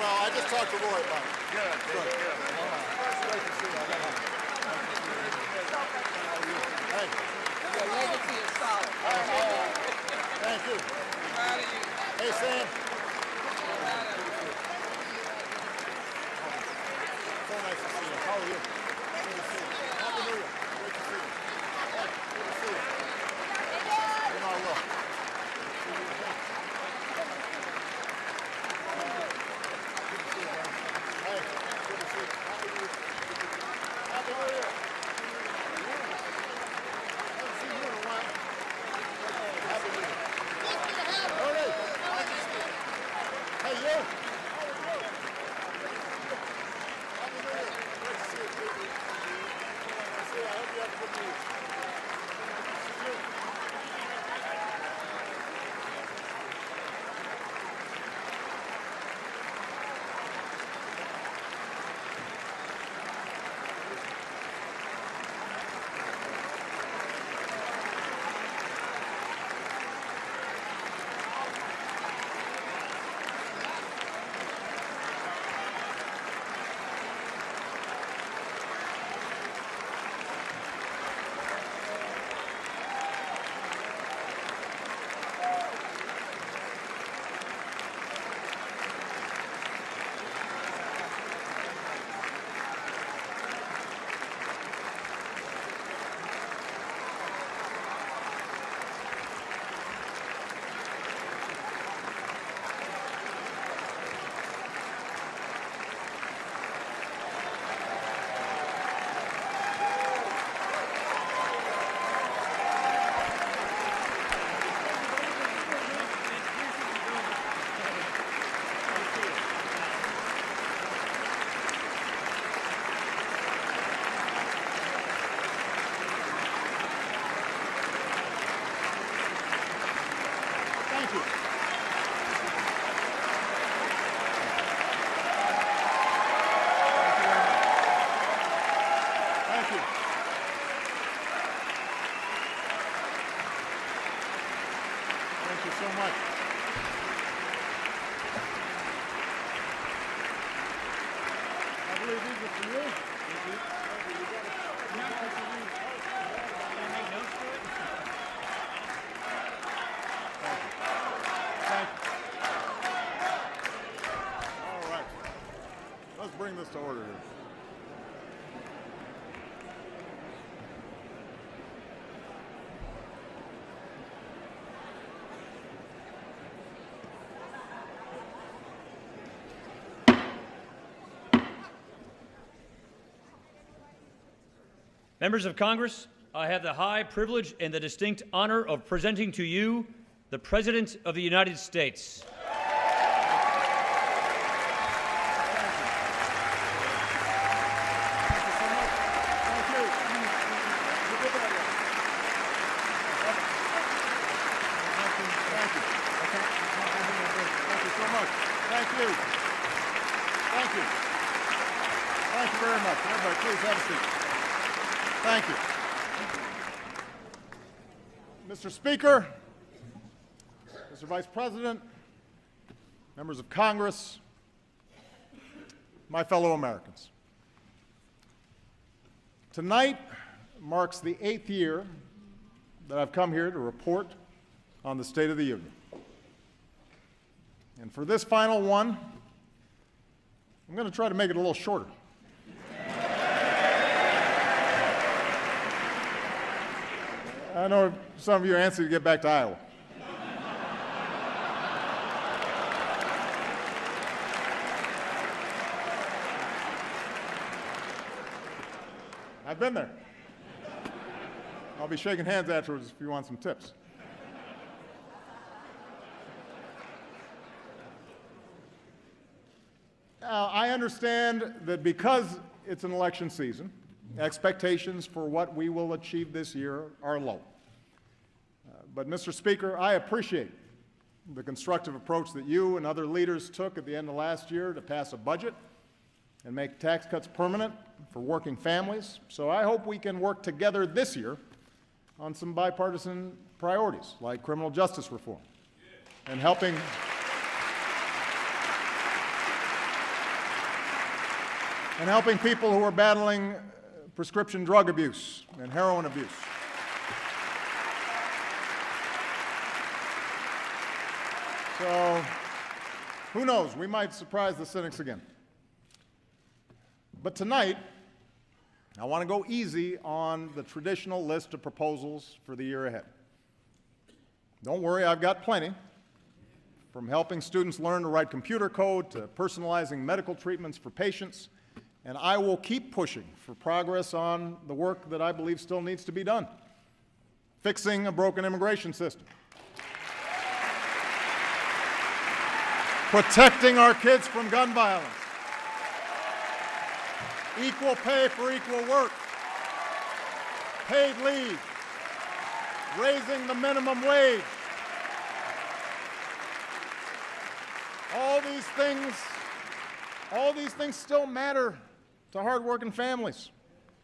Well, I just talked to Roy about it. Good. Good. It's great to see you. Hey. Your legacy is solid. Thank you. Proud of you. Hey, Sam. Proud of you. So nice to see you. How are you? Good to see you. Happy New Year. Great to see you. Hey, good to see you. You know I will. Hey, good to see you. Happy New Year. Happy New Year. Haven't seen you in a while. Happy New Year. Ernie. Hey, you. Happy New Year. Great to see you, baby. I hope you have good news. See you. Thank you. Thank you. Thank you so much. I believe these are for you. Thank you. All right. Let's bring this to order here. Members of Congress, I have the high privilege and the distinct honor of presenting to you the President of the United States. Thank you. Thank you very much. Everybody, please have a seat. Thank you. Mr. Speaker, Mr. Vice President, members of Congress, my fellow Americans. Tonight marks the 8th year that I've come here to report on the State of the Union. And for this final one, I'm going to try to make it a little shorter. I know some of you are anxious to get back to Iowa. I've been there. I'll be shaking hands afterwards if you want some tips. Now, I understand that because it's an election season, expectations for what we will achieve this year are low. But, Mr. Speaker, I appreciate the constructive approach that you and other leaders took at the end of last year to pass a budget and make tax cuts permanent for working families. So I hope we can work together this year on some bipartisan priorities like criminal justice reform and helping and helping people who are battling prescription drug abuse and heroin abuse. So, who knows? We might surprise the cynics again. But tonight, I want to go easy on the traditional list of proposals for the year ahead. Don't worry, I've got plenty. From helping students learn to write computer code to personalizing medical treatments for patients, and I will keep pushing for progress on the work that I believe still needs to be done. Fixing a broken immigration system. Protecting our kids from gun violence. Equal pay for equal work. Paid leave. Raising the minimum wage. All these things still matter to hardworking families.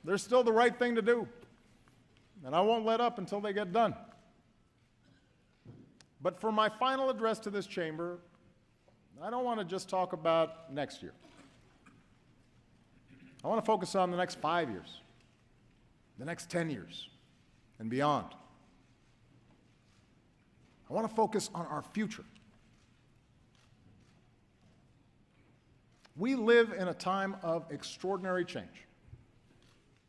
They're still the right thing to do. And I won't let up until they get done. But for my final address to this chamber, I don't want to just talk about next year. I want to focus on the next 5 years, the next 10 years, and beyond. I want to focus on our future. We live in a time of extraordinary change.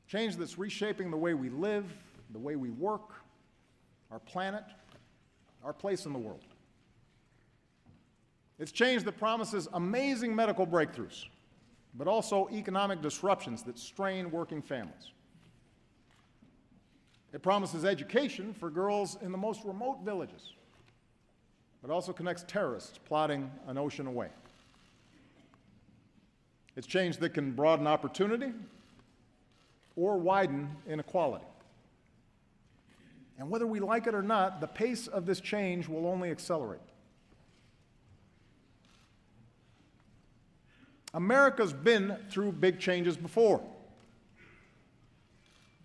Change that's reshaping the way we live, the way we work, our planet, our place in the world. It's change that promises amazing medical breakthroughs, but also economic disruptions that strain working families. It promises education for girls in the most remote villages, but also connects terrorists plotting an ocean away. It's change that can broaden opportunity or widen inequality. And whether we like it or not, the pace of this change will only accelerate. America's been through big changes before.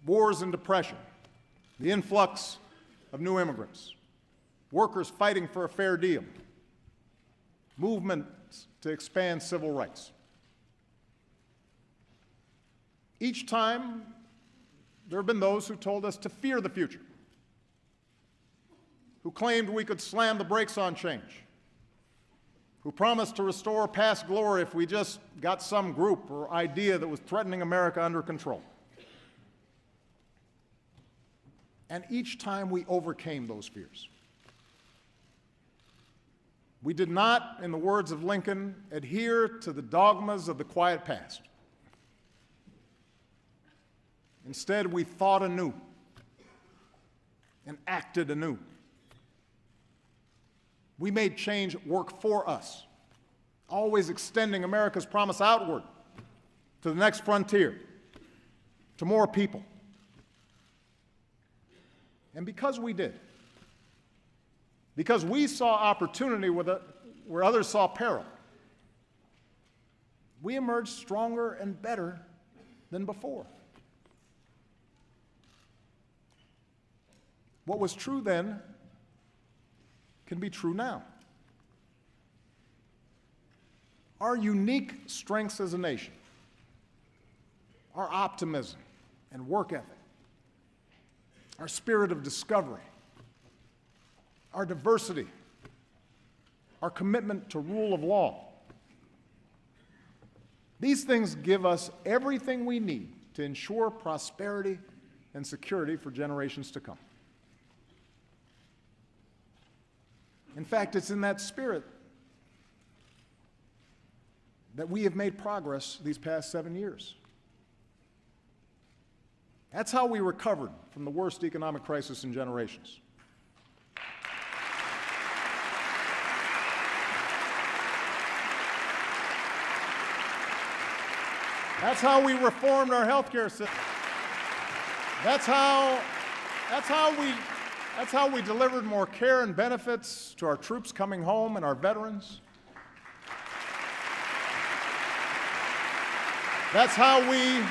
Wars and depression, the influx of new immigrants, workers fighting for a fair deal, movements to expand civil rights. Each time, there have been those who told us to fear the future, who claimed we could slam the brakes on change, who promised to restore past glory if we just got some group or idea that was threatening America under control. And each time we overcame those fears. We did not, in the words of Lincoln, adhere to the dogmas of the quiet past. Instead, we thought anew and acted anew. We made change work for us, always extending America's promise outward to the next frontier, to more people. And because we did, because we saw opportunity where others saw peril, we emerged stronger and better than before. What was true then can be true now. Our unique strengths as a nation, our optimism and work ethic, our spirit of discovery, our diversity, our commitment to rule of law. These things give us everything we need to ensure prosperity and security for generations to come. In fact, it's in that spirit that we have made progress these past 7 years. That's how we recovered from the worst economic crisis in generations. That's how we reformed our healthcare system. That's how we delivered more care and benefits to our troops coming home and our veterans. That's how we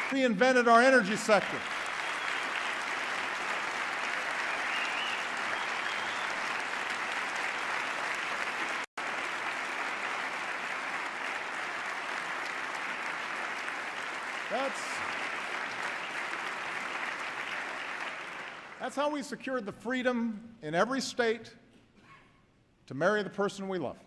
reinvented our energy sector. That's how we secured the freedom in every state to marry the person we love.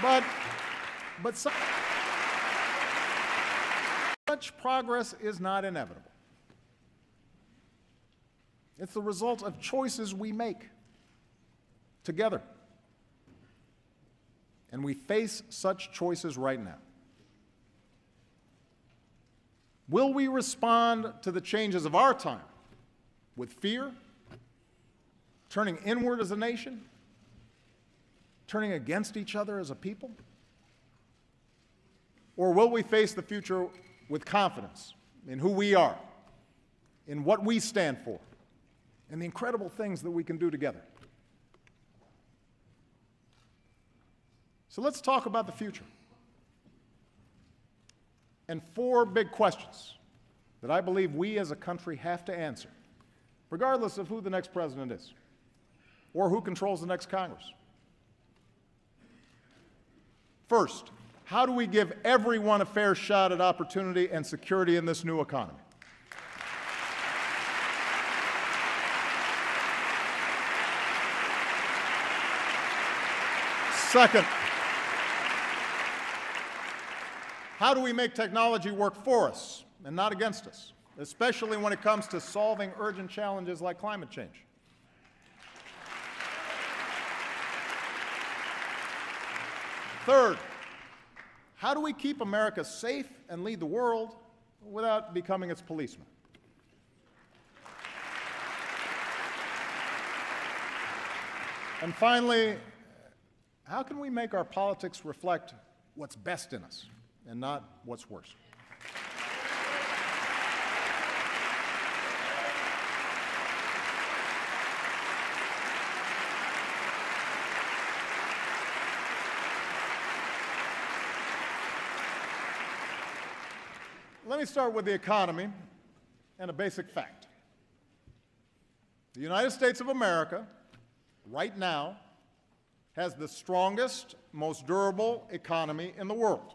But such progress is not inevitable. It's the result of choices we make together. And we face such choices right now. Will we respond to the changes of our time with fear, turning inward as a nation, turning against each other as a people? Or will we face the future with confidence in who we are, in what we stand for, and the incredible things that we can do together? So let's talk about the future. And 4 big questions that I believe we as a country have to answer, regardless of who the next president is or who controls the next Congress. First, how do we give everyone a fair shot at opportunity and security in this new economy? Second, how do we make technology work for us and not against us, especially when it comes to solving urgent challenges like climate change? Third, how do we keep America safe and lead the world without becoming its policeman? And finally, how can we make our politics reflect what's best in us and not what's worse? Let me start with the economy and a basic fact. The United States of America, right now, has the strongest, most durable economy in the world.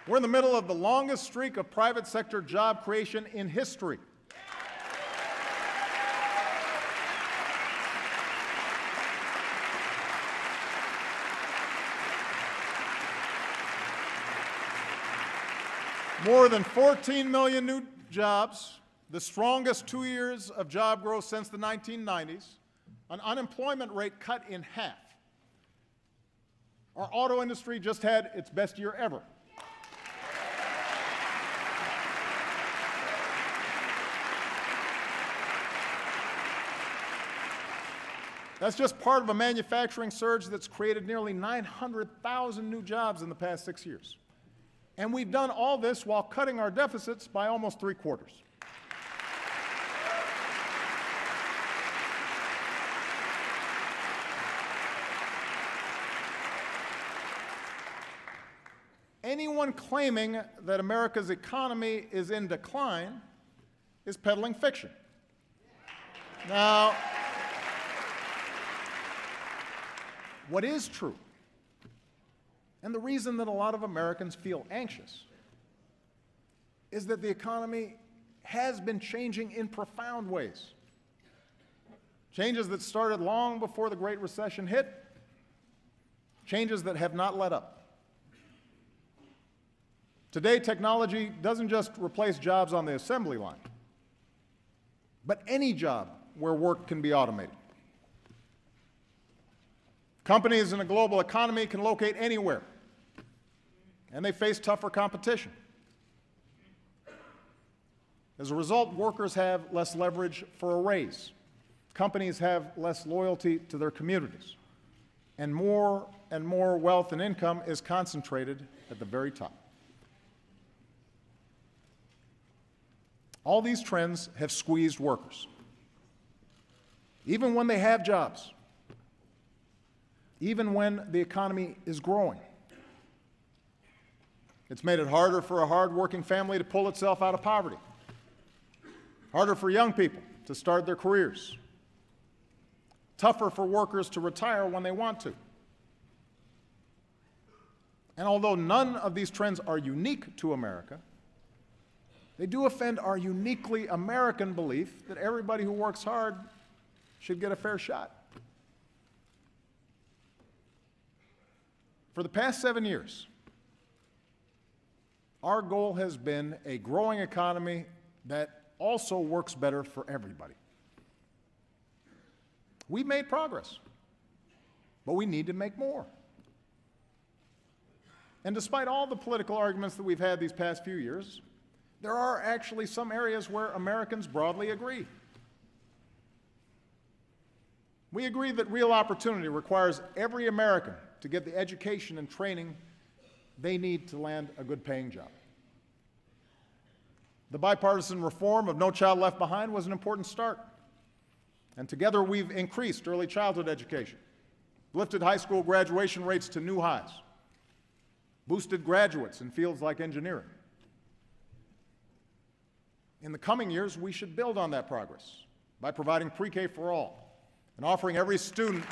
We're in the middle of the longest streak of private sector job creation in history. More than 14 million new jobs, the strongest 2 years of job growth since the 1990s, an unemployment rate cut in half. Our auto industry just had its best year ever. That's just part of a manufacturing surge that's created nearly 900,000 new jobs in the past 6 years. And we've done all this while cutting our deficits by almost 3/4. Anyone claiming that America's economy is in decline is peddling fiction. Now, what is true, and the reason that a lot of Americans feel anxious, is that the economy has been changing in profound ways. Changes that started long before the Great Recession hit, changes that have not let up. Today, technology doesn't just replace jobs on the assembly line, but any job where work can be automated. Companies in a global economy can locate anywhere, and they face tougher competition. As a result, workers have less leverage for a raise. Companies have less loyalty to their communities. And more wealth and income is concentrated at the very top. All these trends have squeezed workers, even when they have jobs, even when the economy is growing. It's made it harder for a hard-working family to pull itself out of poverty. harder for young people to start their careers, tougher for workers to retire when they want to. And although none of these trends are unique to America, they do offend our uniquely American belief that everybody who works hard should get a fair shot. For the past 7 years, our goal has been a growing economy that also works better for everybody. We've made progress, but we need to make more. And despite all the political arguments that we've had these past few years, there are actually some areas where Americans broadly agree. We agree that real opportunity requires every American to get the education and training they need to land a good-paying job. The bipartisan reform of No Child Left Behind was an important start. And together we've increased early childhood education, lifted high school graduation rates to new highs, boosted graduates in fields like engineering. In the coming years, we should build on that progress by providing pre-K for all and offering every student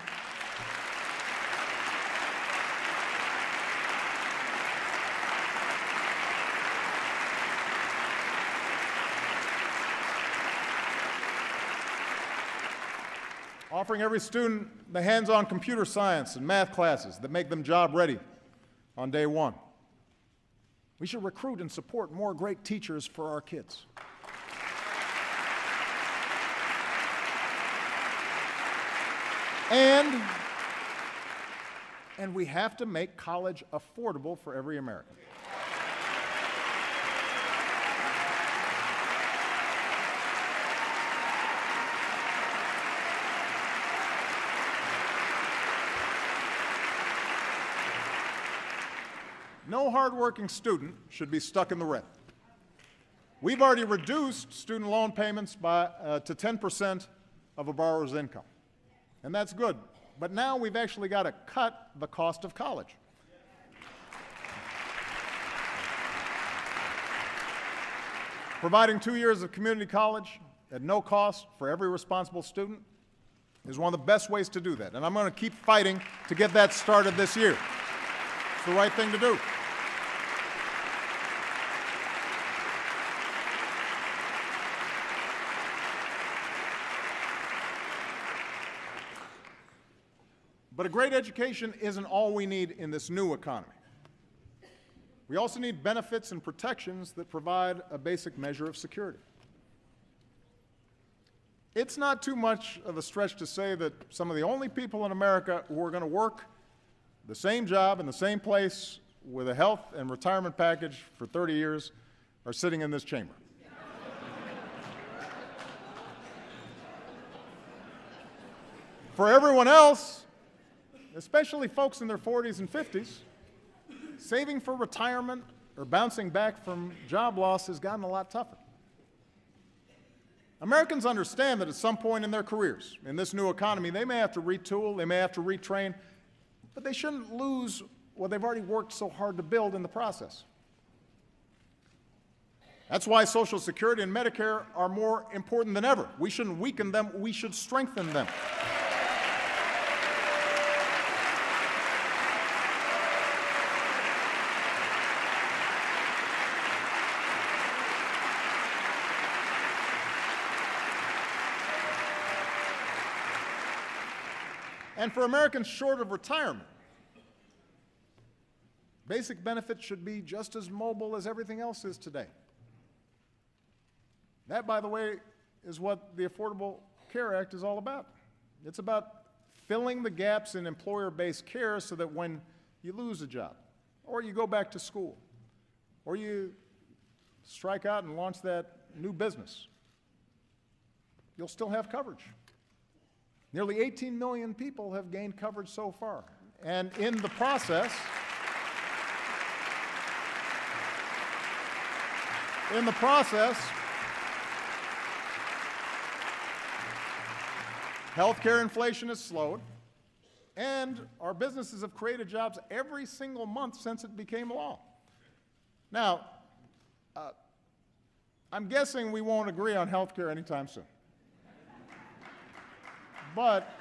the hands-on computer science and math classes that make them job-ready on day one. We should recruit and support more great teachers for our kids. And we have to make college affordable for every American. No hardworking student should be stuck in the red. We've already reduced student loan payments to 10% of a borrower's income, and that's good. But now we've actually got to cut the cost of college. Providing 2 years of community college at no cost for every responsible student is one of the best ways to do that, and I'm going to keep fighting to get that started this year. It's the right thing to do. But a great education isn't all we need in this new economy. We also need benefits and protections that provide a basic measure of security. It's not too much of a stretch to say that some of the only people in America who are going to work the same job in the same place with a health and retirement package for 30 years are sitting in this chamber. For everyone else, especially folks in their 40s and 50s, saving for retirement or bouncing back from job loss has gotten a lot tougher. Americans understand that at some point in their careers, in this new economy, they may have to retool, they may have to retrain, but they shouldn't lose what they've already worked so hard to build in the process. That's why Social Security and Medicare are more important than ever. We shouldn't weaken them, we should strengthen them. And for Americans short of retirement, basic benefits should be just as mobile as everything else is today. That, by the way, is what the Affordable Care Act is all about. It's about filling the gaps in employer-based care so that when you lose a job, or you go back to school, or you strike out and launch that new business, you'll still have coverage. Nearly 18 million people have gained coverage so far. And in the process, healthcare inflation has slowed, and our businesses have created jobs every single month since it became law. Now, I'm guessing we won't agree on health care anytime soon. But,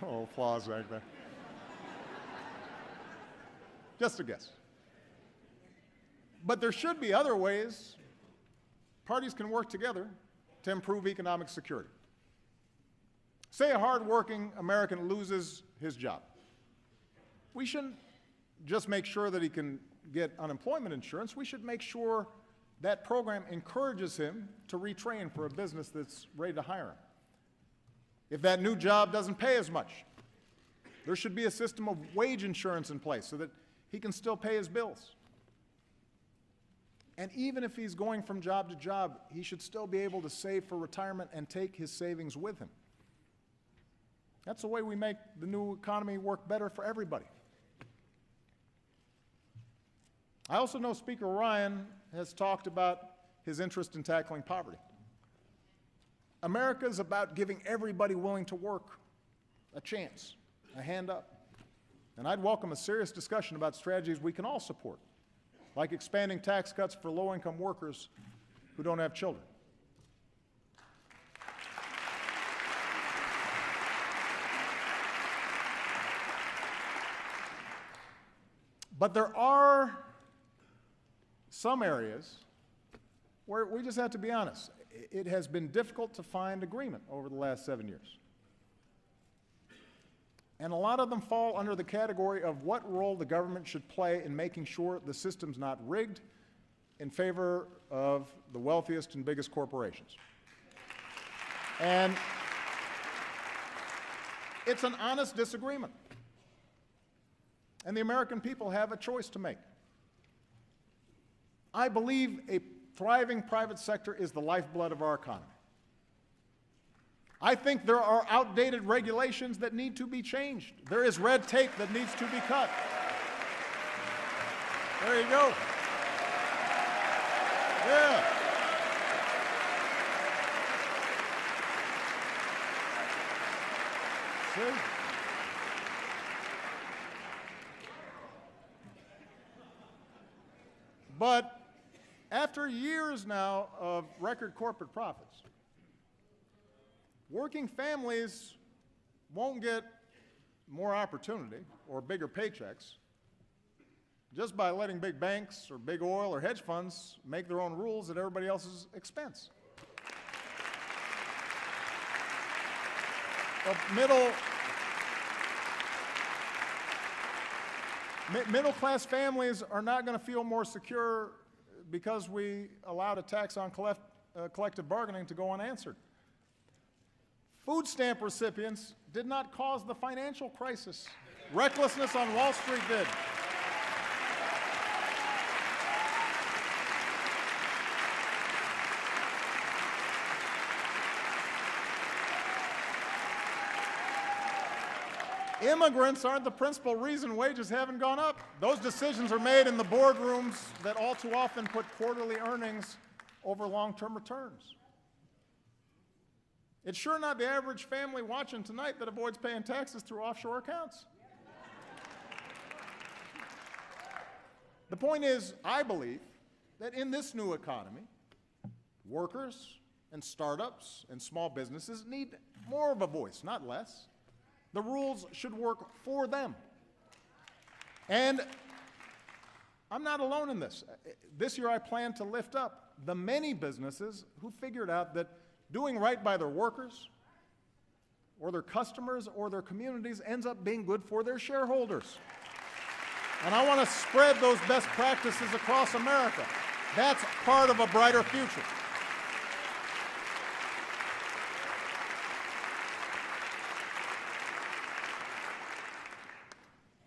oh, applause back there. Just a guess. But there should be other ways parties can work together to improve economic security. Say a hardworking American loses his job. We shouldn't just make sure that he can get unemployment insurance. We should make sure that program encourages him to retrain for a business that's ready to hire him. If that new job doesn't pay as much, there should be a system of wage insurance in place so that he can still pay his bills. And even if he's going from job to job, he should still be able to save for retirement and take his savings with him. That's the way we make the new economy work better for everybody. I also know Speaker Ryan has talked about his interest in tackling poverty. America is about giving everybody willing to work a chance, a hand up. And I'd welcome a serious discussion about strategies we can all support, like expanding tax cuts for low-income workers who don't have children. But there are some areas where we just have to be honest. It has been difficult to find agreement over the last 7 years. And a lot of them fall under the category of what role the government should play in making sure the system's not rigged in favor of the wealthiest and biggest corporations. And it's an honest disagreement. And the American people have a choice to make. I believe a thriving private sector is the lifeblood of our economy. I think there are outdated regulations that need to be changed. There is red tape that needs to be cut. There you go. Yeah. See? But after years now of record corporate profits, working families won't get more opportunity or bigger paychecks just by letting big banks or big oil or hedge funds make their own rules at everybody else's expense. Middle-class families are not going to feel more secure because we allowed a tax on collective bargaining to go unanswered. Food stamp recipients did not cause the financial crisis. Recklessness on Wall Street did. Immigrants aren't the principal reason wages haven't gone up. Those decisions are made in the boardrooms that all too often put quarterly earnings over long-term returns. It's sure not the average family watching tonight that avoids paying taxes through offshore accounts. The point is, I believe that in this new economy, workers and startups and small businesses need more of a voice, not less. The rules should work for them. And I'm not alone in this. This year I plan to lift up the many businesses who figured out that doing right by their workers or their customers or their communities ends up being good for their shareholders. And I want to spread those best practices across America. That's part of a brighter future.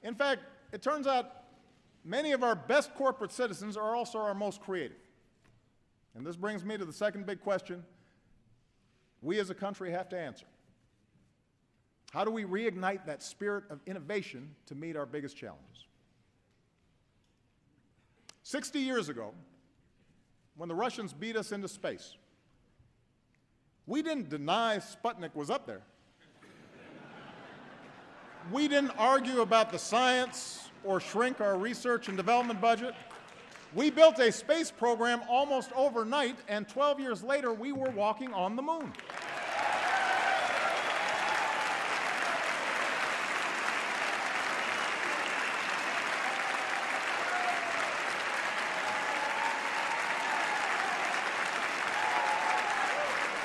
In fact, it turns out many of our best corporate citizens are also our most creative. And this brings me to the second big question we as a country have to answer. How do we reignite that spirit of innovation to meet our biggest challenges? 60 years ago, when the Russians beat us into space, we didn't deny Sputnik was up there. We didn't argue about the science or shrink our research and development budget. We built a space program almost overnight, and 12 years later, we were walking on the moon.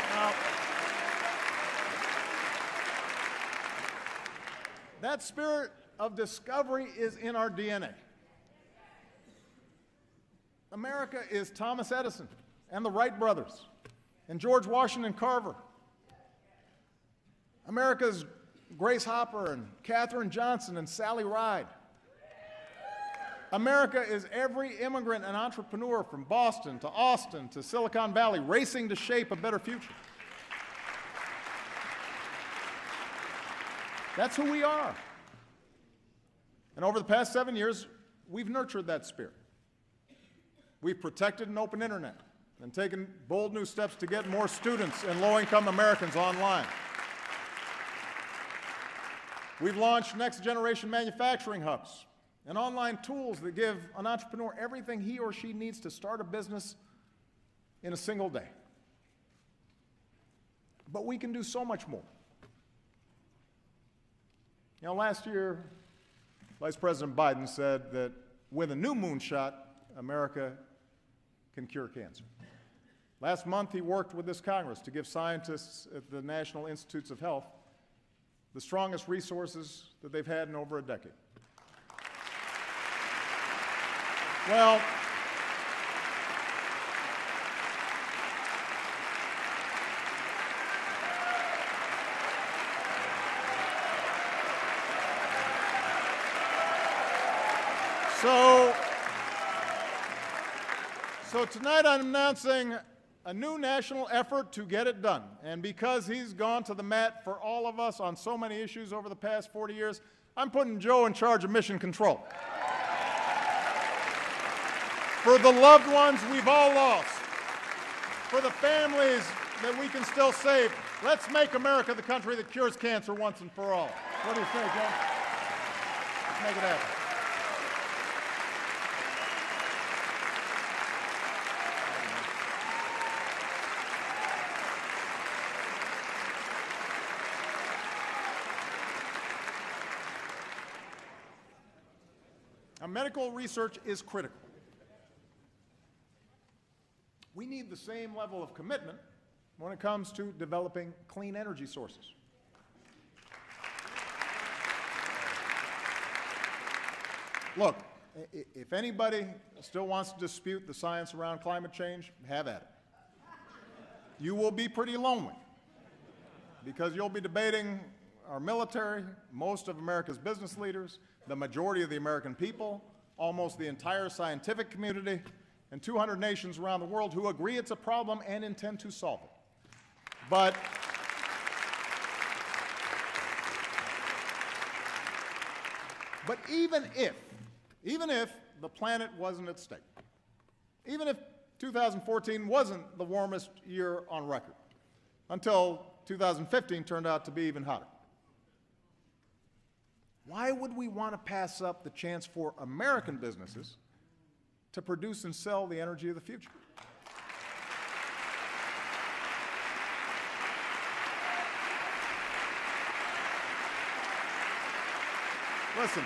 Now, that spirit of discovery is in our DNA. America is Thomas Edison and the Wright brothers and George Washington Carver. America is Grace Hopper and Katherine Johnson and Sally Ride. America is every immigrant and entrepreneur from Boston to Austin to Silicon Valley racing to shape a better future. That's who we are. And over the past 7 years, we've nurtured that spirit. We've protected an open internet and taken bold new steps to get more students and low-income Americans online. We've launched next-generation manufacturing hubs and online tools that give an entrepreneur everything he or she needs to start a business in a single day. But we can do so much more. You know, last year, Vice President Biden said that with a new moonshot, America can cure cancer. Last month, he worked with this Congress to give scientists at the National Institutes of Health the strongest resources that they've had in over a decade. Well, So tonight I'm announcing a new national effort to get it done. And because he's gone to the mat for all of us on so many issues over the past 40 years, I'm putting Joe in charge of mission control. For the loved ones we've all lost, for the families that we can still save, let's make America the country that cures cancer once and for all. What do you say, Joe? Let's make it happen. Now, medical research is critical. We need the same level of commitment when it comes to developing clean energy sources. Look, if anybody still wants to dispute the science around climate change, have at it. You will be pretty lonely because you'll be debating our military, most of America's business leaders, the majority of the American people, almost the entire scientific community, and 200 nations around the world who agree it's a problem and intend to solve it. But even if the planet wasn't at stake, even if 2014 wasn't the warmest year on record, until 2015 turned out to be even hotter, why would we want to pass up the chance for American businesses to produce and sell the energy of the future? Listen,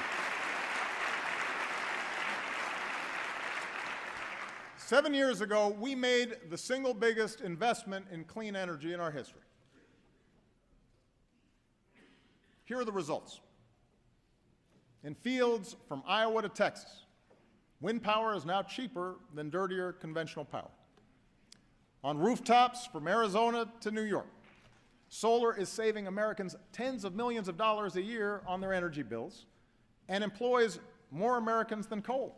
7 years ago, we made the single biggest investment in clean energy in our history. Here are the results. In fields from Iowa to Texas, wind power is now cheaper than dirtier conventional power. On rooftops from Arizona to New York, solar is saving Americans tens of millions of dollars a year on their energy bills and employs more Americans than coal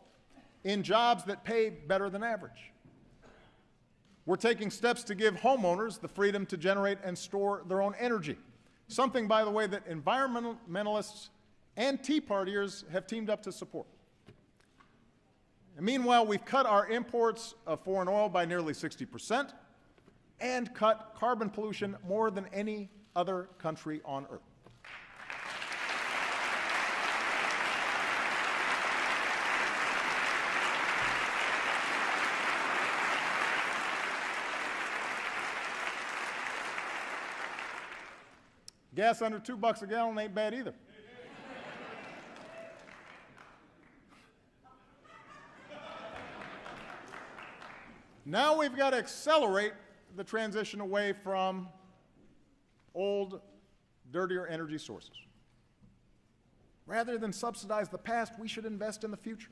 in jobs that pay better than average. We're taking steps to give homeowners the freedom to generate and store their own energy, something, by the way, that environmentalists and Tea Partiers have teamed up to support. And meanwhile, we've cut our imports of foreign oil by nearly 60% and cut carbon pollution more than any other country on earth. Gas under $2 a gallon ain't bad either. Now we've got to accelerate the transition away from old, dirtier energy sources. Rather than subsidize the past, we should invest in the future,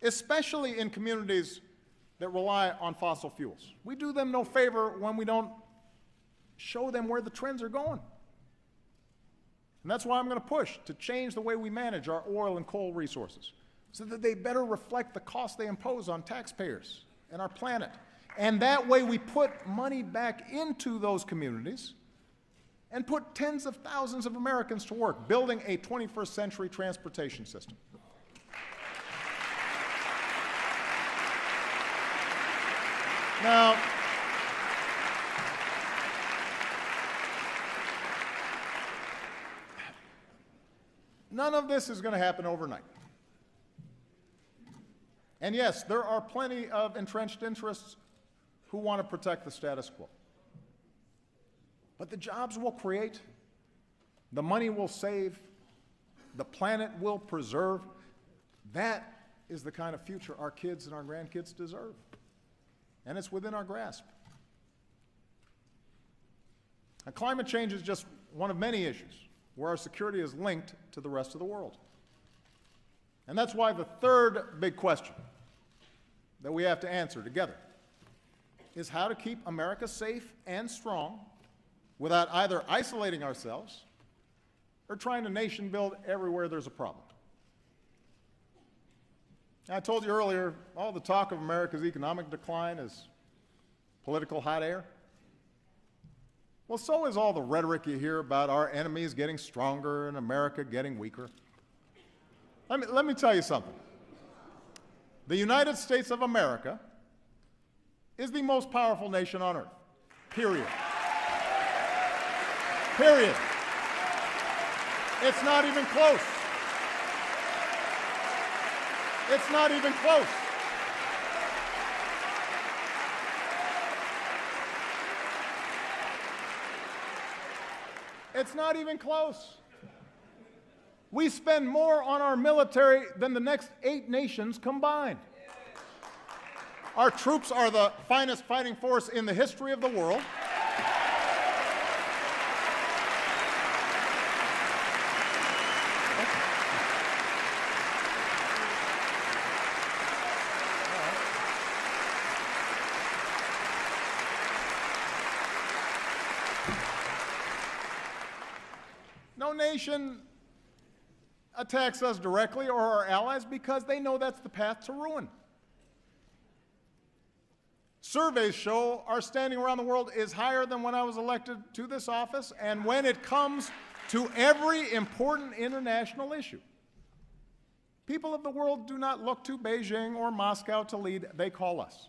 especially in communities that rely on fossil fuels. We do them no favor when we don't show them where the trends are going. And that's why I'm going to push to change the way we manage our oil and coal resources so that they better reflect the cost they impose on taxpayers and our planet. And that way we put money back into those communities and put tens of thousands of Americans to work building a 21st century transportation system. Now, none of this is going to happen overnight. And yes, there are plenty of entrenched interests who want to protect the status quo. But the jobs we'll create, the money we'll save, the planet we'll preserve, that is the kind of future our kids and our grandkids deserve. And it's within our grasp. Now, climate change is just one of many issues where our security is linked to the rest of the world. And that's why the third big question that we have to answer together is how to keep America safe and strong without either isolating ourselves or trying to nation build everywhere there's a problem. I told you earlier, all the talk of America's economic decline is political hot air. Well, so is all the rhetoric you hear about our enemies getting stronger and America getting weaker. Let me tell you something. The United States of America is the most powerful nation on earth, period. Period. It's not even close. It's not even close. It's not even close. We spend more on our military than the next 8 nations combined. Our troops are the finest fighting force in the history of the world. No nation attacks us directly or our allies because they know that's the path to ruin. Surveys show our standing around the world is higher than when I was elected to this office, and when it comes to every important international issue. People of the world do not look to Beijing or Moscow to lead, they call us.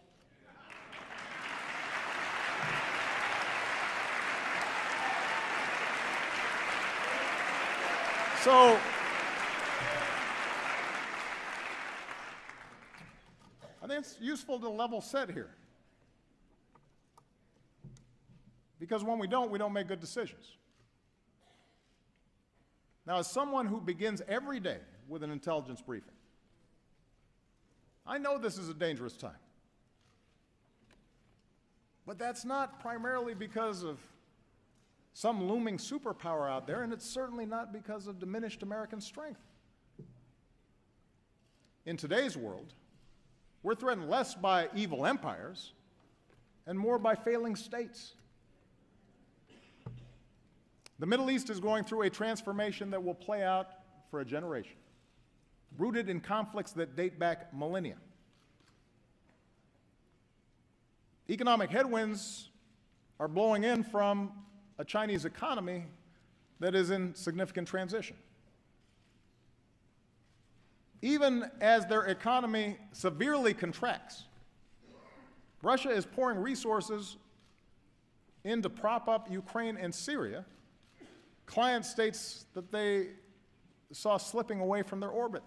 So, I think it's useful to level set here. Because when we don't make good decisions. Now, as someone who begins every day with an intelligence briefing, I know this is a dangerous time. But that's not primarily because of some looming superpower out there, and it's certainly not because of diminished American strength. In today's world, we're threatened less by evil empires and more by failing states. The Middle East is going through a transformation that will play out for a generation, rooted in conflicts that date back millennia. Economic headwinds are blowing in from a Chinese economy that is in significant transition. Even as their economy severely contracts, Russia is pouring resources in to prop up Ukraine and Syria, client states that they saw slipping away from their orbit.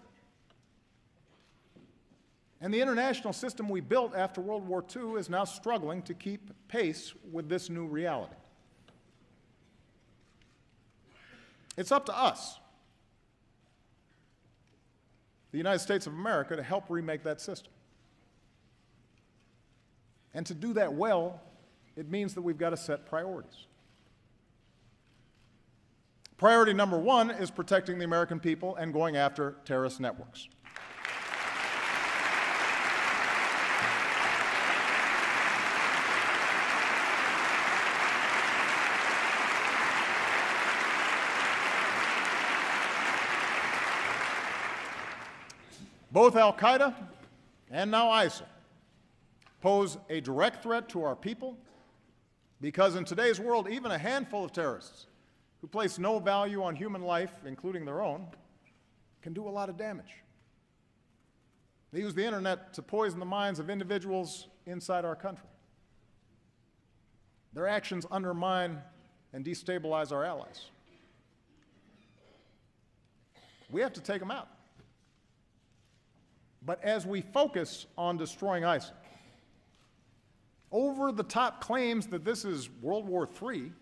And the international system we built after World War II is now struggling to keep pace with this new reality. It's up to us, the United States of America, to help remake that system. And to do that well, it means that we've got to set priorities. Priority number one is protecting the American people and going after terrorist networks. Both al-Qaeda and now ISIL pose a direct threat to our people because in today's world, even a handful of terrorists who place no value on human life, including their own, can do a lot of damage. They use the internet to poison the minds of individuals inside our country. Their actions undermine and destabilize our allies. We have to take them out. But as we focus on destroying ISIL, over-the-top claims that this is World War III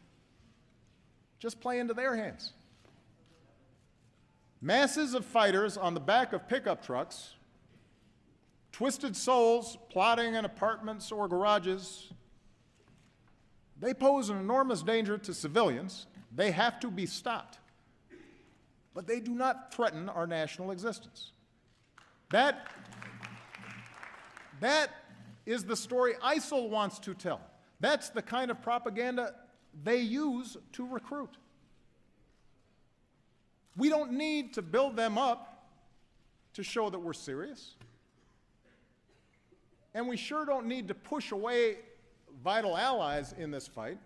just play into their hands. Masses of fighters on the back of pickup trucks, twisted souls plotting in apartments or garages, they pose an enormous danger to civilians. They have to be stopped. But they do not threaten our national existence. That is the story ISIL wants to tell. That's the kind of propaganda they use to recruit. We don't need to build them up to show that we're serious. And we sure don't need to push away vital allies in this fight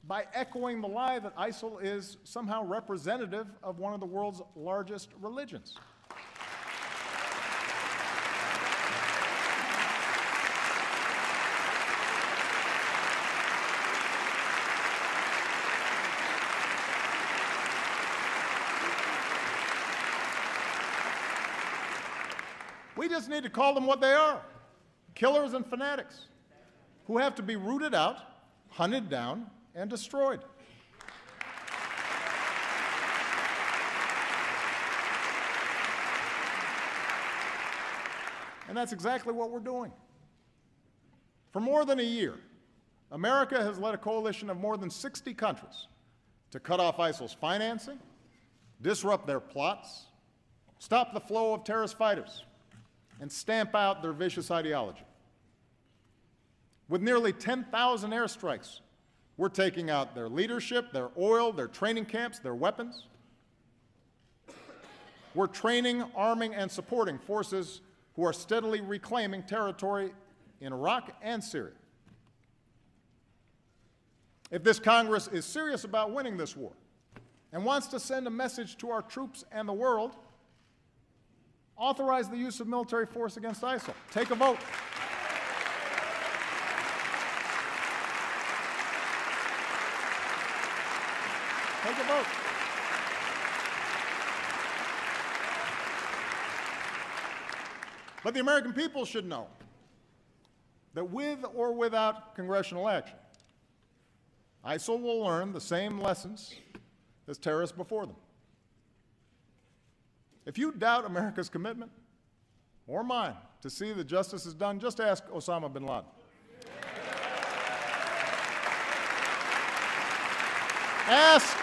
by echoing the lie that ISIL is somehow representative of one of the world's largest religions. We just need to call them what they are, killers and fanatics who have to be rooted out, hunted down, and destroyed. And that's exactly what we're doing. For more than a year, America has led a coalition of more than 60 countries to cut off ISIL's financing, disrupt their plots, stop the flow of terrorist fighters, and stamp out their vicious ideology. With nearly 10,000 airstrikes, we're taking out their leadership, their oil, their training camps, their weapons. We're training, arming, and supporting forces who are steadily reclaiming territory in Iraq and Syria. If this Congress is serious about winning this war and wants to send a message to our troops and the world, authorize the use of military force against ISIL. Take a vote. Take a vote. But the American people should know that with or without congressional action, ISIL will learn the same lessons as terrorists before them. If you doubt America's commitment, or mine, to see that justice is done, just ask Osama bin Laden. Ask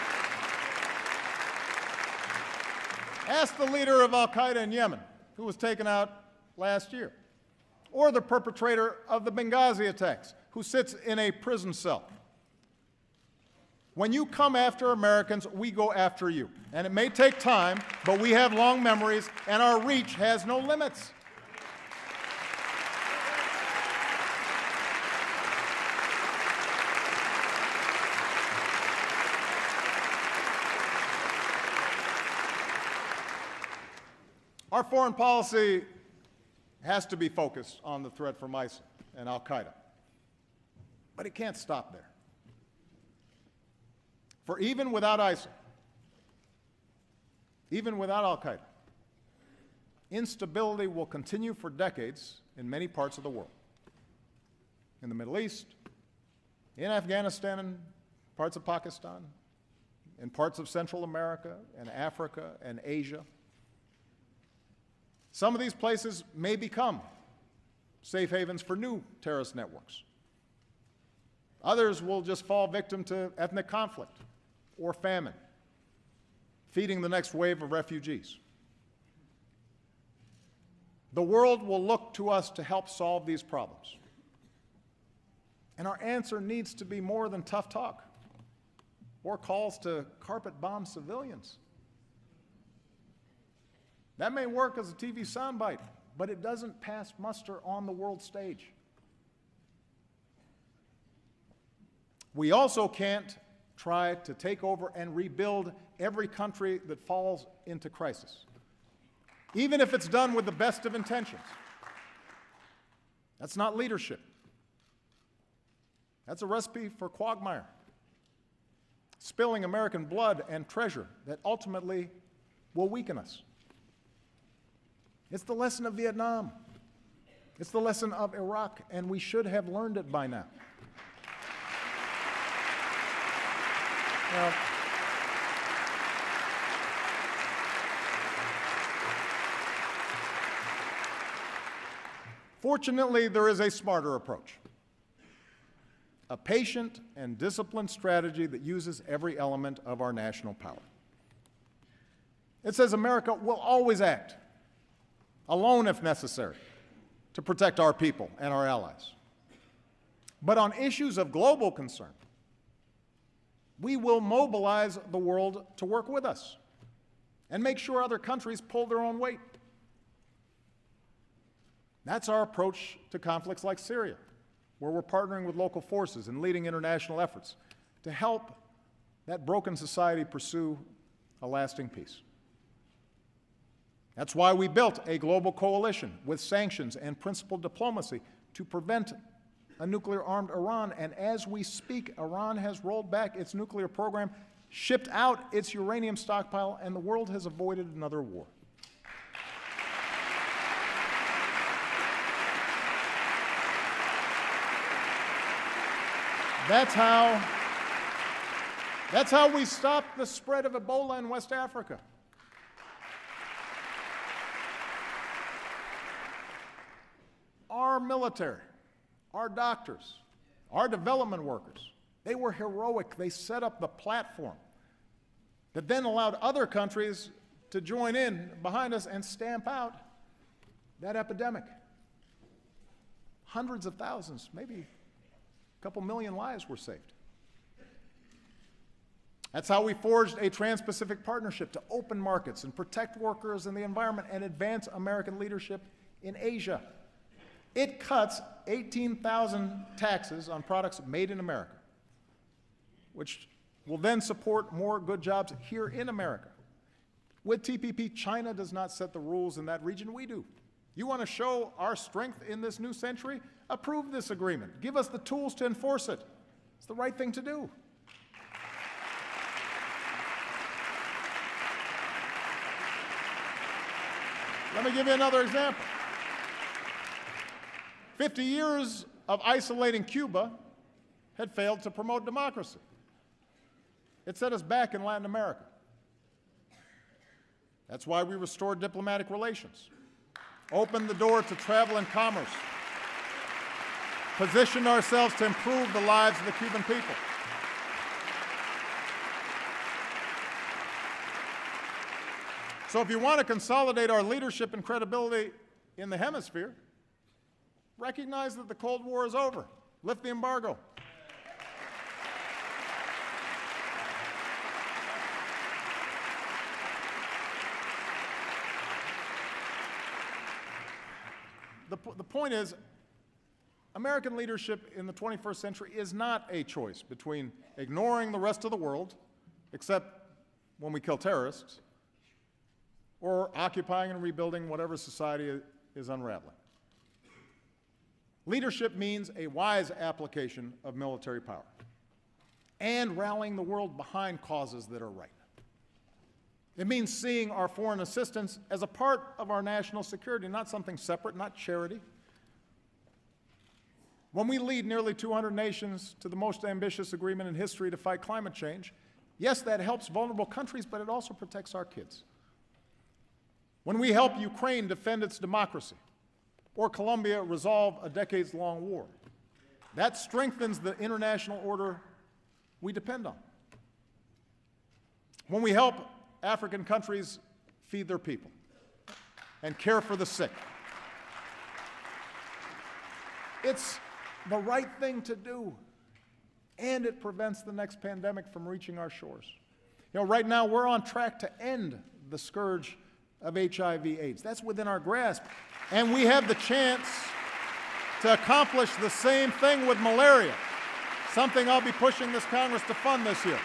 the leader of al-Qaeda in Yemen, who was taken out last year, or the perpetrator of the Benghazi attacks, who sits in a prison cell. When you come after Americans, we go after you. And it may take time, but we have long memories, and our reach has no limits. Our foreign policy has to be focused on the threat from ISIL and al-Qaeda. But it can't stop there. For even without ISIL, even without al-Qaeda, instability will continue for decades in many parts of the world. In the Middle East, in Afghanistan and parts of Pakistan, in parts of Central America and Africa and Asia. Some of these places may become safe havens for new terrorist networks. Others will just fall victim to ethnic conflict or famine, feeding the next wave of refugees. The world will look to us to help solve these problems. And our answer needs to be more than tough talk or calls to carpet bomb civilians. That may work as a TV soundbite, but it doesn't pass muster on the world stage. We also can't try to take over and rebuild every country that falls into crisis, even if it's done with the best of intentions. That's not leadership. That's a recipe for quagmire, spilling American blood and treasure that ultimately will weaken us. It's the lesson of Vietnam. It's the lesson of Iraq, and we should have learned it by now. Now, fortunately, there is a smarter approach, a patient and disciplined strategy that uses every element of our national power. It says America will always act, alone if necessary, to protect our people and our allies. But on issues of global concern, we will mobilize the world to work with us and make sure other countries pull their own weight. That's our approach to conflicts like Syria, where we're partnering with local forces and leading international efforts to help that broken society pursue a lasting peace. That's why we built a global coalition with sanctions and principled diplomacy to prevent a nuclear-armed Iran. And as we speak, Iran has rolled back its nuclear program, shipped out its uranium stockpile, and the world has avoided another war. That's how we stopped the spread of Ebola in West Africa. Our military, our doctors, our development workers, they were heroic. They set up the platform that then allowed other countries to join in behind us and stamp out that epidemic. Hundreds of thousands, maybe a couple million lives were saved. That's how we forged a Trans-Pacific Partnership to open markets and protect workers and the environment and advance American leadership in Asia. It cuts 18,000 taxes on products made in America, which will then support more good jobs here in America. With TPP, China does not set the rules in that region, we do. You want to show our strength in this new century? Approve this agreement. Give us the tools to enforce it. It's the right thing to do. Let me give you another example. 50 years of isolating Cuba had failed to promote democracy. It set us back in Latin America. That's why we restored diplomatic relations, opened the door to travel and commerce, positioned ourselves to improve the lives of the Cuban people. So if you want to consolidate our leadership and credibility in the hemisphere, recognize that the Cold War is over. Lift the embargo. The point is, American leadership in the 21st century is not a choice between ignoring the rest of the world, except when we kill terrorists, or occupying and rebuilding whatever society is unraveling. Leadership means a wise application of military power and rallying the world behind causes that are right. It means seeing our foreign assistance as a part of our national security, not something separate, not charity. When we lead nearly 200 nations to the most ambitious agreement in history to fight climate change, Yes, that helps vulnerable countries, but it also protects our kids. When we help Ukraine defend its democracy, or Colombia resolve a decades-long war, that strengthens the international order we depend on. When we help African countries feed their people and care for the sick, it's the right thing to do, and it prevents the next pandemic from reaching our shores. You know, right now we're on track to end the scourge of HIV/AIDS. That's within our grasp. And we have the chance to accomplish the same thing with malaria, something I'll be pushing this Congress to fund this year.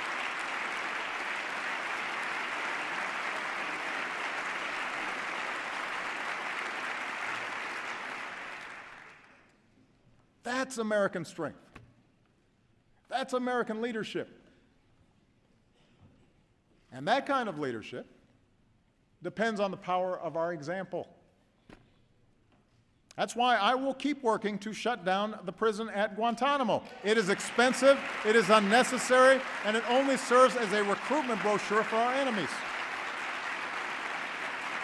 That's American strength. That's American leadership. And that kind of leadership depends on the power of our example. That's why I will keep working to shut down the prison at Guantanamo. It is expensive, it is unnecessary, and it only serves as a recruitment brochure for our enemies.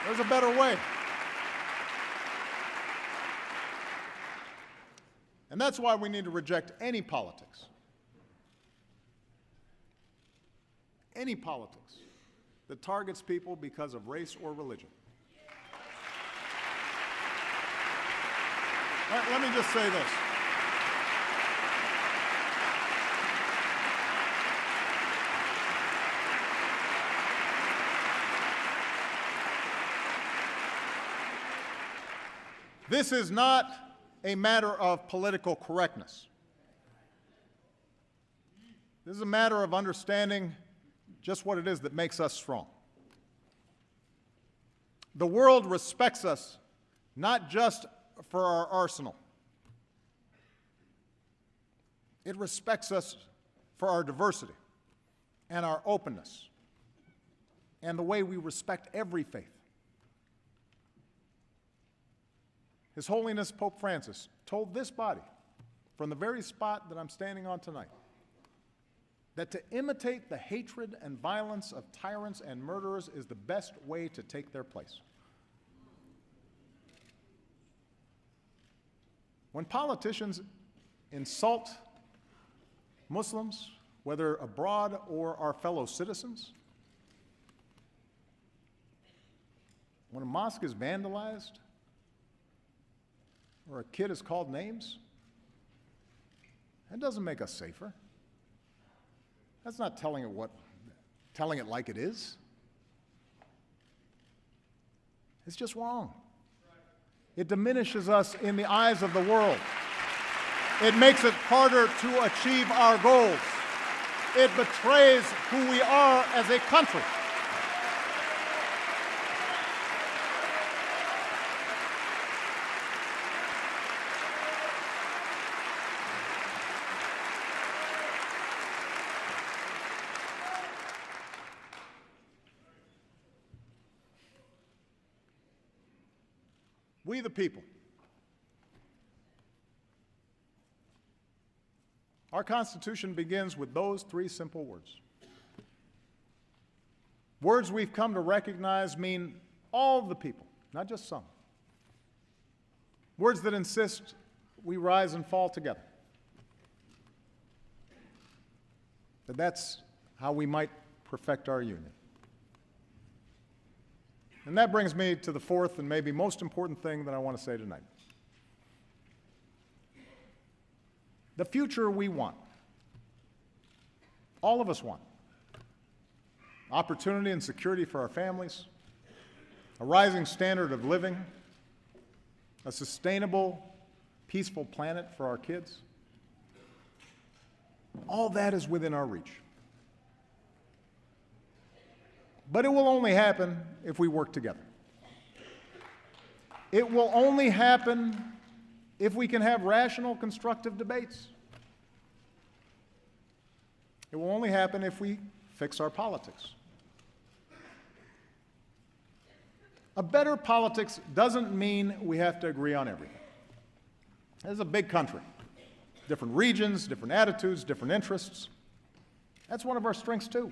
There's a better way. And that's why we need to reject any politics that targets people because of race or religion. Let me just say this. This is not a matter of political correctness. This is a matter of understanding just what it is that makes us strong. The world respects us not just for our arsenal. It respects us for our diversity and our openness and the way we respect every faith. His Holiness Pope Francis told this body from the very spot that I'm standing on tonight that to imitate the hatred and violence of tyrants and murderers is the best way to take their place. When politicians insult Muslims, whether abroad or our fellow citizens, when a mosque is vandalized or a kid is called names, that doesn't make us safer. That's not telling it like it is. It's just wrong. It diminishes us in the eyes of the world. It makes it harder to achieve our goals. It betrays who we are as a country. We the people. Our Constitution begins with those three simple words. Words we've come to recognize mean all the people, not just some. Words that insist we rise and fall together. That's how we might perfect our union. And that brings me to the fourth and maybe most important thing that I want to say tonight. The future we want, all of us want, opportunity and security for our families, a rising standard of living, a sustainable, peaceful planet for our kids. All that is within our reach. But it will only happen if we work together. It will only happen if we can have rational, constructive debates. It will only happen if we fix our politics. A better politics doesn't mean we have to agree on everything. This is a big country. Different regions, different attitudes, different interests. That's one of our strengths too.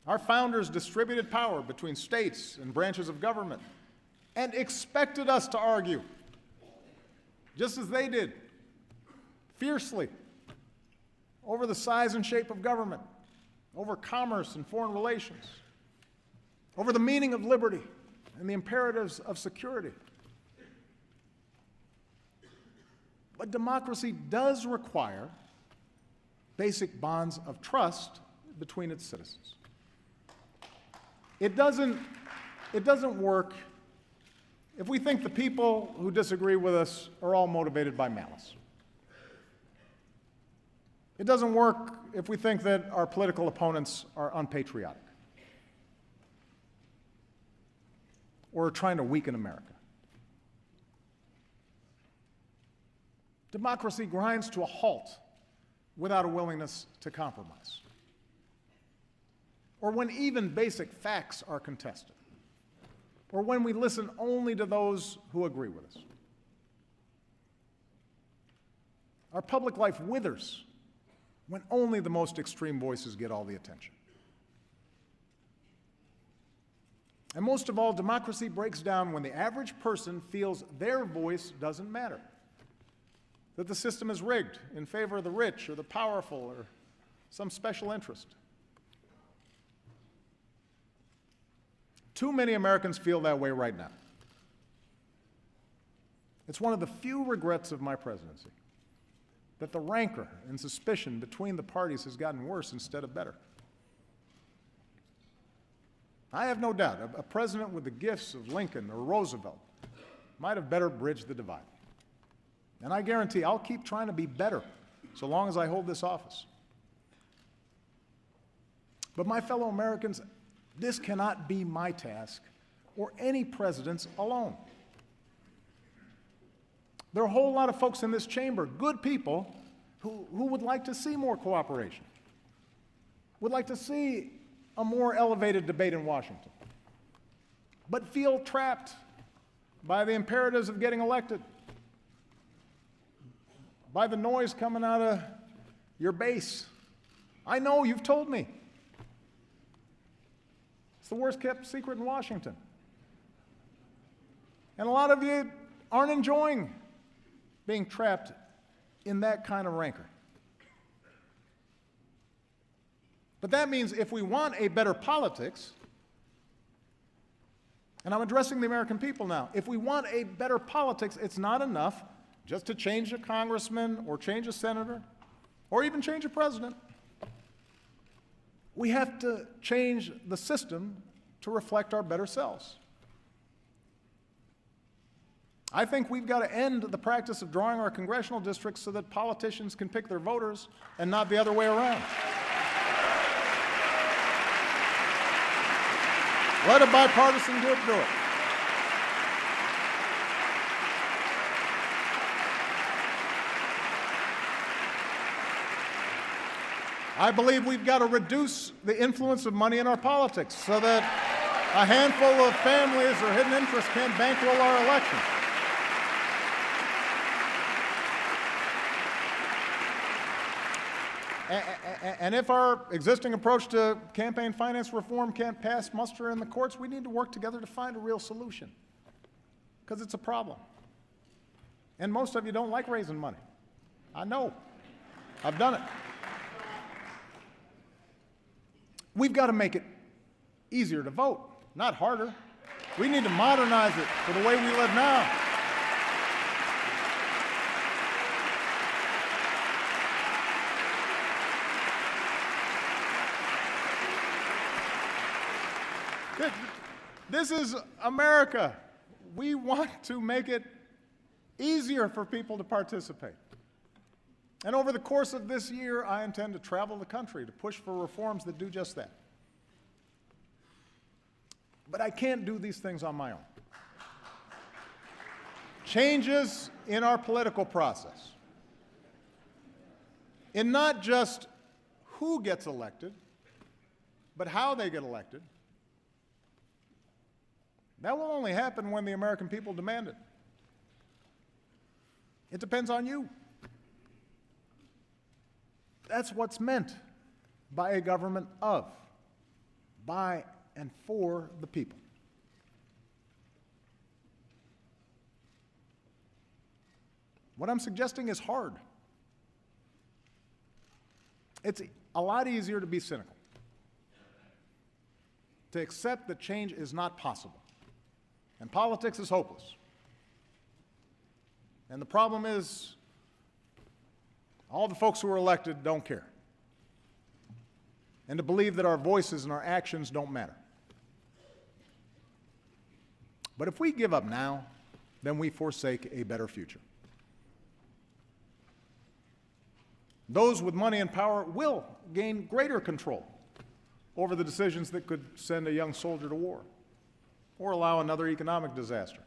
Our founders distributed power between states and branches of government and expected us to argue, just as they did, fiercely, over the size and shape of government, over commerce and foreign relations, over the meaning of liberty and the imperatives of security. But democracy does require basic bonds of trust between its citizens. It doesn't work if we think the people who disagree with us are all motivated by malice. It doesn't work if we think that our political opponents are unpatriotic or are trying to weaken America. Democracy grinds to a halt without a willingness to compromise, or when even basic facts are contested, or when we listen only to those who agree with us. Our public life withers when only the most extreme voices get all the attention. And most of all, democracy breaks down when the average person feels their voice doesn't matter, that the system is rigged in favor of the rich or the powerful or some special interest. Too many Americans feel that way right now. It's one of the few regrets of my presidency that the rancor and suspicion between the parties has gotten worse instead of better. I have no doubt a president with the gifts of Lincoln or Roosevelt might have better bridged the divide. And I guarantee I'll keep trying to be better so long as I hold this office. But my fellow Americans, this cannot be my task or any president's alone. There are a whole lot of folks in this chamber, good people, who would like to see more cooperation, would like to see a more elevated debate in Washington, but feel trapped by the imperatives of getting elected, by the noise coming out of your base. I know, you've told me. It's the worst kept secret in Washington. And a lot of you aren't enjoying being trapped in that kind of rancor. But that means if we want a better politics, and I'm addressing the American people now, if we want a better politics, it's not enough just to change a congressman or change a senator or even change a president. We have to change the system to reflect our better selves. I think we've got to end the practice of drawing our congressional districts so that politicians can pick their voters and not the other way around. Let a bipartisan group do it. I believe we've got to reduce the influence of money in our politics so that a handful of families or hidden interests can't bankroll our elections. And if our existing approach to campaign finance reform can't pass muster in the courts, we need to work together to find a real solution, because it's a problem. And most of you don't like raising money. I know. I've done it. We've got to make it easier to vote, not harder. We need to modernize it for the way we live now. This is America. We want to make it easier for people to participate. And over the course of this year, I intend to travel the country to push for reforms that do just that. But I can't do these things on my own. Changes in our political process, in not just who gets elected, but how they get elected, that will only happen when the American people demand it. It depends on you. That's what's meant by a government of. by and for the people. What I'm suggesting is hard. It's a lot easier to be cynical, to accept that change is not possible, and politics is hopeless. And the problem is, all the folks who are elected don't care, and to believe that our voices and our actions don't matter. But if we give up now, then we forsake a better future. Those with money and power will gain greater control over the decisions that could send a young soldier to war, or allow another economic disaster,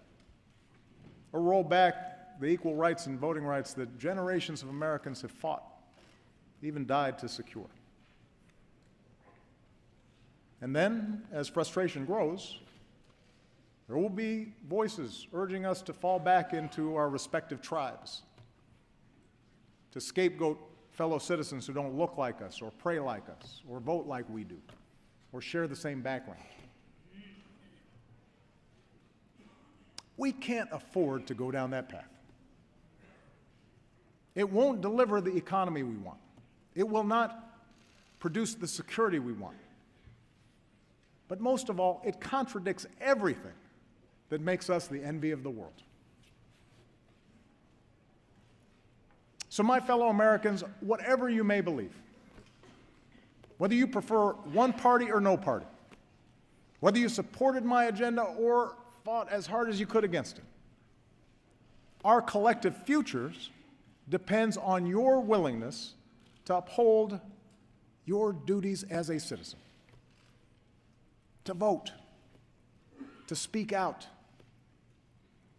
or roll back the equal rights and voting rights that generations of Americans have fought, even died to secure. And then, as frustration grows, there will be voices urging us to fall back into our respective tribes, to scapegoat fellow citizens who don't look like us, or pray like us, or vote like we do, or share the same background. We can't afford to go down that path. It won't deliver the economy we want. It will not produce the security we want. But most of all, it contradicts everything that makes us the envy of the world. So, my fellow Americans, whatever you may believe, whether you prefer one party or no party, whether you supported my agenda or fought as hard as you could against it, our collective futures depends on your willingness to uphold your duties as a citizen, to vote, to speak out,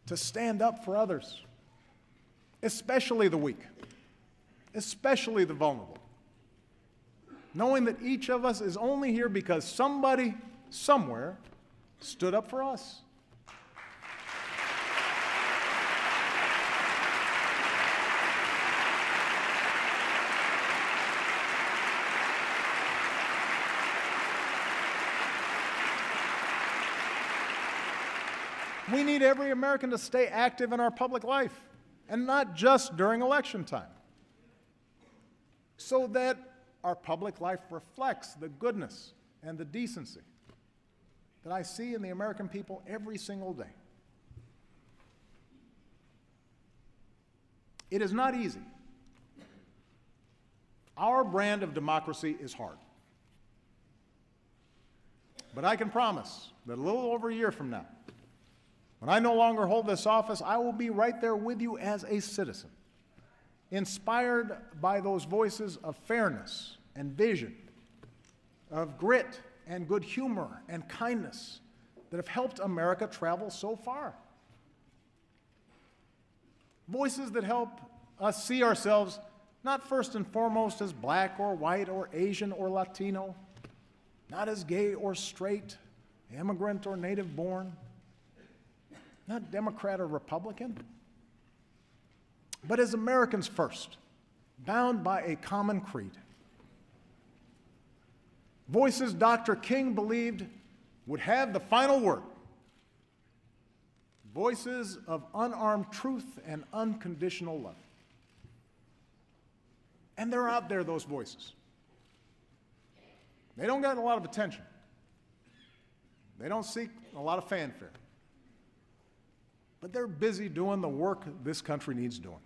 to stand up for others, especially the weak, especially the vulnerable, knowing that each of us is only here because somebody, somewhere, stood up for us. We need every American to stay active in our public life, and not just during election time, so that our public life reflects the goodness and the decency that I see in the American people every single day. It is not easy. Our brand of democracy is hard. But I can promise that a little over a year from now, when I no longer hold this office, I will be right there with you as a citizen, inspired by those voices of fairness and vision, of grit and good humor and kindness that have helped America travel so far. Voices that help us see ourselves not first and foremost as black or white or Asian or Latino, not as gay or straight, immigrant or native born, not Democrat or Republican, but as Americans first, bound by a common creed. Voices Dr. King believed would have the final word. Voices of unarmed truth and unconditional love. And they're out there, those voices. They don't get a lot of attention. They don't seek a lot of fanfare. But they're busy doing the work this country needs doing.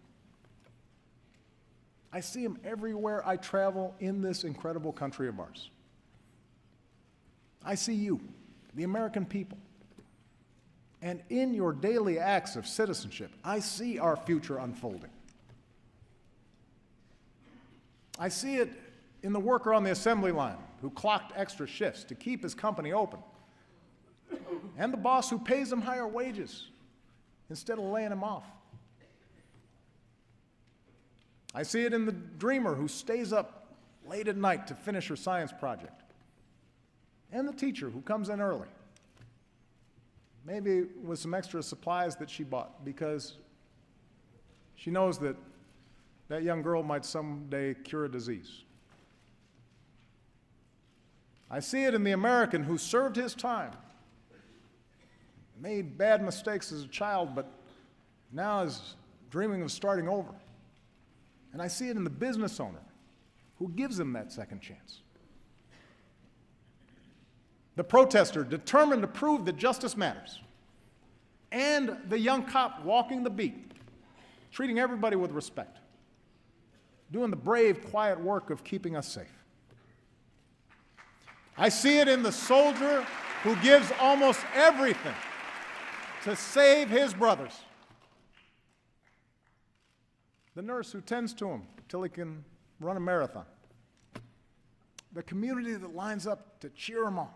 I see them everywhere I travel in this incredible country of ours. I see you, the American people. And in your daily acts of citizenship, I see our future unfolding. I see it in the worker on the assembly line who clocked extra shifts to keep his company open, and the boss who pays him higher wages instead of laying him off. I see it in the dreamer who stays up late at night to finish her science project, and the teacher who comes in early, maybe with some extra supplies that she bought because she knows that that young girl might someday cure a disease. I see it in the American who served his time, made bad mistakes as a child, but now is dreaming of starting over. And I see it in the business owner who gives him that second chance. The protester determined to prove that justice matters. And the young cop walking the beat, treating everybody with respect, doing the brave, quiet work of keeping us safe. I see it in the soldier who gives almost everything to save his brothers. The nurse who tends to him till he can run a marathon. The community that lines up to cheer him on.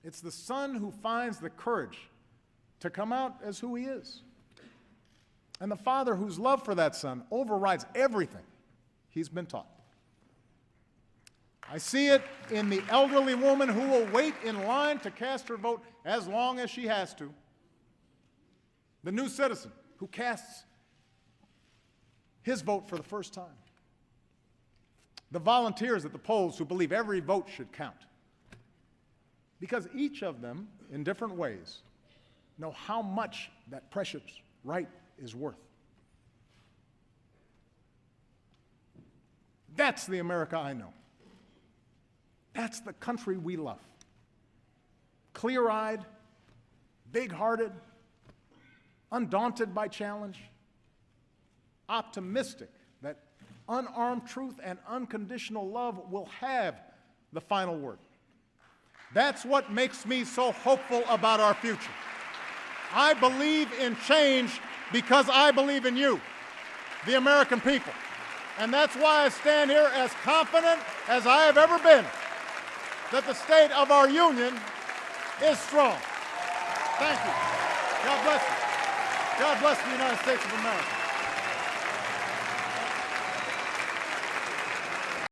It's the son who finds the courage to come out as who he is. And the father whose love for that son overrides everything he's been taught. I see it in the elderly woman who will wait in line to cast her vote as long as she has to. The new citizen who casts his vote for the first time. The volunteers at the polls who believe every vote should count. Because each of them, in different ways, know how much that precious right is worth. That's the America I know. That's the country we love. Clear-eyed, big-hearted, undaunted by challenge, optimistic that unarmed truth and unconditional love will have the final word. That's what makes me so hopeful about our future. I believe in change because I believe in you, the American people. And that's why I stand here as confident as I have ever been that the state of our union is strong. Thank you. God bless you. God bless the United States of America.